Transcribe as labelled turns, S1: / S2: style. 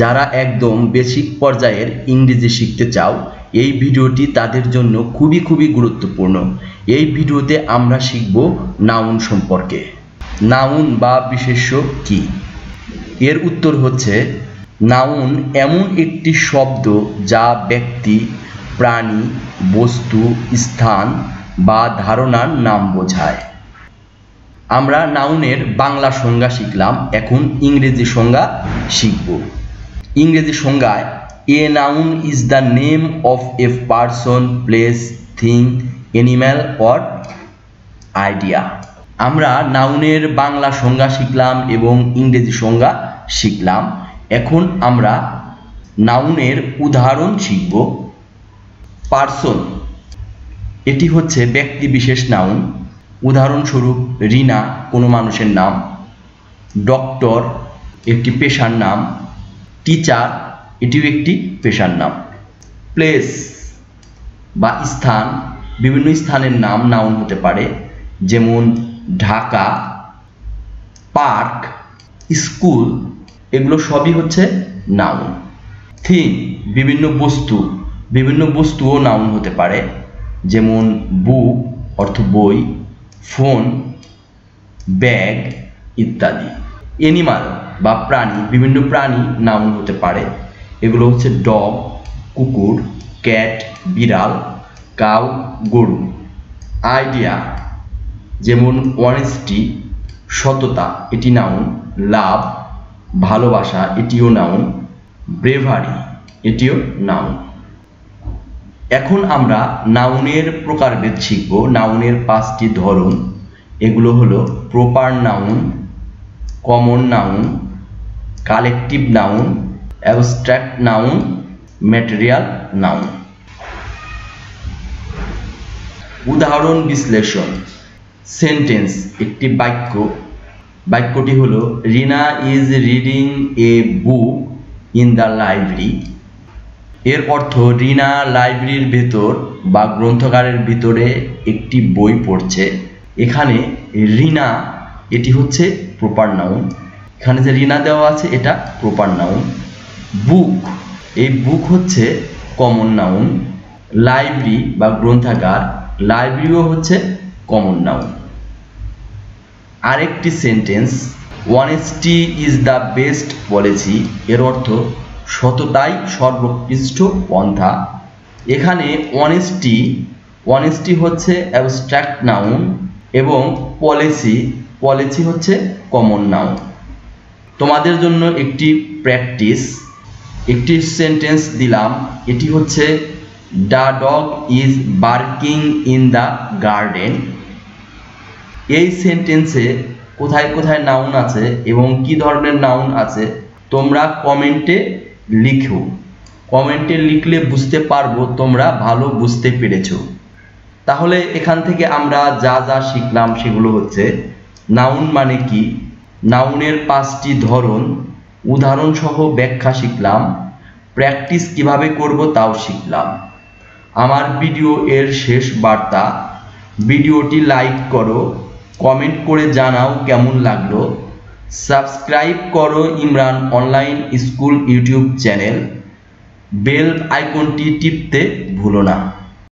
S1: যারা একদম বেসিক পর্যায়ের ইংরেজি শিখতে চাও, এই ভিডিওটি তাদের জন্য খুবই গুরুত্বপূর্ণ। এই ভিডিওতে আমরা শিখব নাউন সম্পর্কে। নাউন বা বিশেষ্য কি? এর উত্তর হচ্ছে, নাউন এমন একটি শব্দ যা ব্যক্তি, প্রাণী, বস্তু, স্থান বা ধারণার নাম বোঝায়। আমরা নাউনের বাংলা সংজ্ঞা শিখলাম, এখন ইংরেজি সংজ্ঞা শিখব। ইংরেজি সংজ্ঞায়, a noun is the name of a person, place, thing, animal or idea. আমরা নাউনের বাংলা সংজ্ঞা শিখলাম এবং ইংরেজি সংজ্ঞা শিখলাম। এখন আমরা নাউনের উদাহরণ শিখব। পারসন, এটি হচ্ছে ব্যক্তি বিশেষ নাউন। উদাহরণস্বরূপ, রিনা কোনো মানুষের নাম। ডক্টর একটি পেশার নাম। টিচার এটিও একটি পেশার নাম। প্লেস বা স্থান, বিভিন্ন স্থানের নাম নাউন হতে পারে, যেমন ঢাকা, পার্ক, স্কুল, এগুলো সবই হচ্ছে নাউন। থিং, বিভিন্ন বস্তুও নাউন হতে পারে, যেমন বুক অর্থ বই, ফোন, ব্যাগ ইত্যাদি। অ্যানিমাল বা প্রাণী, বিভিন্ন প্রাণী নাউন হতে পারে, এগুলো হচ্ছে ডগ কুকুর, ক্যাট বিড়াল, কাউ গরু। আইডিয়া, যেমন অনেস্টি সততা, এটি নাউন। লাভ ভালোবাসা, এটিও নাউন। ব্রেভারি এটিও নাউন। এখন আমরা নাউনের প্রকারভেদ শিখব। নাউনের 5টি ধরন, এগুলো হলো proper noun, common noun, collective noun, abstract noun, material noun. উদাহরণ বিশ্লেষণ। সেন্টেন্স, একটি বাক্য। বাক্যটি হলো, Rina is reading a book in the library. এর অর্থ, রিনা লাইব্রেরির ভেতর বা গ্রন্থাগারের ভিতরে একটি বই পড়ছে। এখানে রিনা এটি হচ্ছে প্রপার নাউন। এখানে যে রিনা দেওয়া আছে এটা প্রপার নাউন। বুক, এই বুক হচ্ছে কমন নাউন। লাইব্রেরি বা গ্রন্থাগার, লাইব্রেরিও হচ্ছে কমন নাউন। আরেকটি sentence, honesty is the best policy. এর অর্থ, সততাই সর্বোৎকৃষ্ট পন্থা। এখানে অনেস্টি হচ্ছে অ্যাবস্ট্রাক্ট নাউন এবং পলিসি হচ্ছে কমন নাউন। তোমাদের জন্য একটি প্র্যাকটিস, একটি সেন্টেন্স দিলাম, এটি হচ্ছে, the dog is barking in the garden. এই সেন্টেন্সে কোথায় কোথায় নাউন আছে এবং কি ধরনের নাউন আছে তোমরা কমেন্টে লিখো। কমেন্টে লিখলে বুঝতে পারবো তোমরা ভালো বুঝতে পেরেছো। তাহলে এখান থেকে আমরা যা শিখলাম সেগুলো হচ্ছে, নাউন মানে কি, নাউনের 5টি ধরন, উদাহরণ সহ ব্যাখ্যা শিখলাম, প্র্যাকটিস কিভাবে করব তাও শিখলাম। আমার ভিডিও এর শেষ বার্তা, ভিডিওটি লাইক করো, কমেন্ট করে জানাও কেমন লাগলো, সাবস্ক্রাইব করো Imran online school YouTube channel, bell আইকনটি টিপতে ভুলো না।